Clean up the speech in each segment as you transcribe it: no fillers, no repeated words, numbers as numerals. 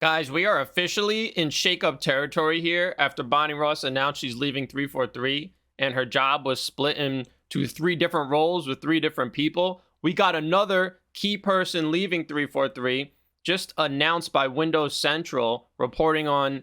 Guys, we are officially in shakeup territory here after Bonnie Ross announced she's leaving 343 and her job was split into 3 different roles with 3 different people. We got another key person leaving 343 just announced by Windows Central, reporting on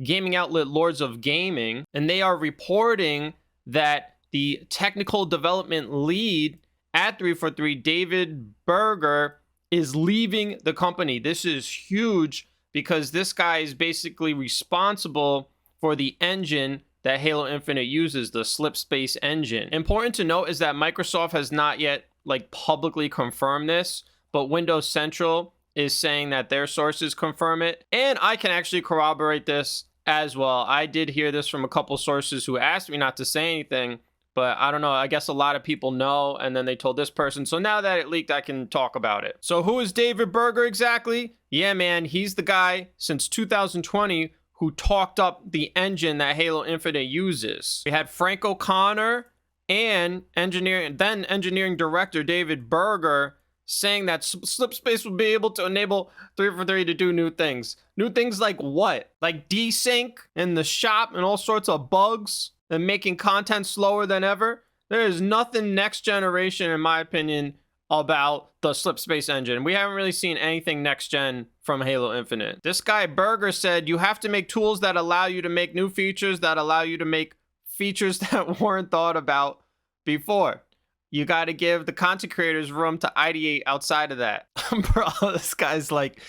gaming outlet Lords of Gaming, and they are reporting that the technical development lead at 343, David Berger, is leaving the company. This is huge because this guy is basically responsible for the engine that Halo Infinite uses, the Slipspace Engine. Important to note is that Microsoft has not yet publicly confirmed this, but Windows Central is saying that their sources confirm it, and I can actually corroborate this as well. I did hear this from a couple sources who asked me not to say anything, but I don't know. I guess a lot of people know, and then they told this person. So now that it leaked, I can talk about it. So who is David Berger exactly? Yeah, man, he's the guy since 2020 who talked up the engine that Halo Infinite uses. We had Frank O'Connor and then engineering director David Berger saying that Slipspace will be able to enable 343 to do new things. New things like what? Like desync in the shop and all sorts of bugs and making content slower than ever. There is nothing next generation, in my opinion, about the Slipspace engine. We haven't really seen anything next gen from Halo Infinite. This guy Berger said you have to make tools that allow you to make new features, that allow you to make features that weren't thought about before. You got to give the content creators room to ideate outside of that. Bro, this guy's like,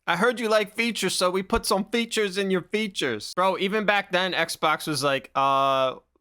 I heard you like features, so we put some features in your features. Bro, even back then, Xbox was like,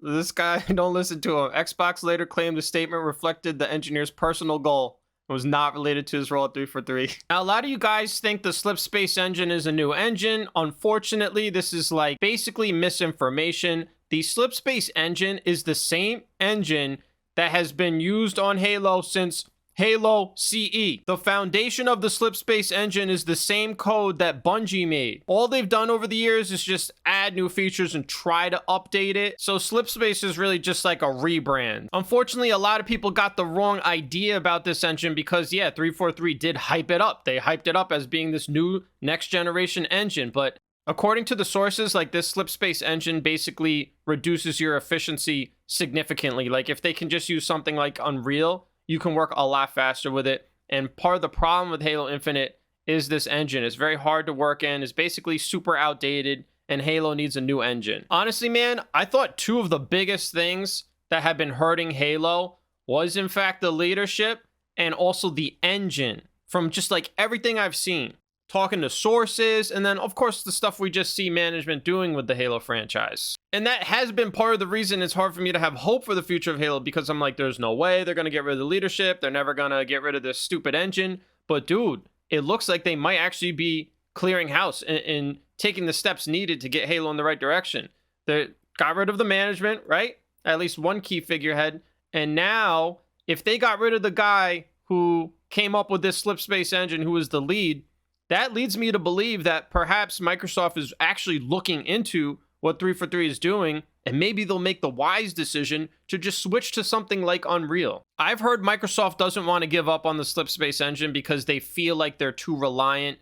this guy, don't listen to him. Xbox later claimed the statement reflected the engineer's personal goal. It was not related to his role at 343. Now, a lot of you guys think the Slipspace engine is a new engine. Unfortunately, this is basically misinformation. The Slipspace engine is the same engine that has been used on Halo since Halo CE. The foundation of the Slipspace engine is the same code that Bungie made. All they've done over the years is just add new features and try to update it. So Slipspace is really just like a rebrand. Unfortunately, a lot of people got the wrong idea about this engine because, yeah, 343 did hype it up. They hyped it up as being this new next generation engine, but according to the sources, this Slipspace engine basically reduces your efficiency significantly. If they can just use something like Unreal, you can work a lot faster with it. And part of the problem with Halo Infinite is this engine. It's very hard to work in. It's basically super outdated, and Halo needs a new engine. Honestly, man, I thought 2 of the biggest things that have been hurting Halo was, in fact, the leadership and also the engine from just everything I've seen. Talking to sources, and then, of course, the stuff we just see management doing with the Halo franchise. And that has been part of the reason it's hard for me to have hope for the future of Halo, because I'm like, there's no way they're going to get rid of the leadership. They're never going to get rid of this stupid engine. But, dude, it looks like they might actually be clearing house and taking the steps needed to get Halo in the right direction. They got rid of the management, right? At least one key figurehead. And now, if they got rid of the guy who came up with this Slipspace engine, who was the lead, that leads me to believe that perhaps Microsoft is actually looking into what 343 is doing, and maybe they'll make the wise decision to just switch to something like Unreal. I've heard Microsoft doesn't want to give up on the Slipspace engine because they feel like they're too reliant,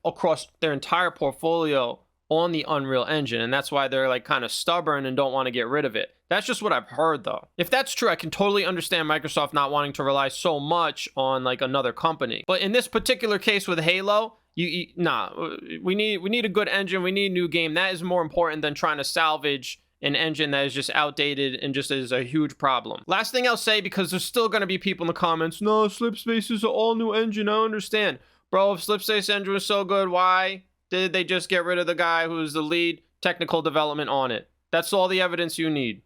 across their entire portfolio on the Unreal Engine, and that's why they're kind of stubborn and don't want to get rid of it. That's just what I've heard, though. If that's true, I can totally understand Microsoft not wanting to rely so much on another company. But in this particular case with Halo, we need a good engine. We need a new game. That is more important than trying to salvage an engine that is just outdated and just is a huge problem. Last thing I'll say, because there's still going to be people in the comments, no, Slipspace is an all-new engine. I understand. Bro, if Slipspace engine was so good, why did they just get rid of the guy who's the lead technical development on it? That's all the evidence you need.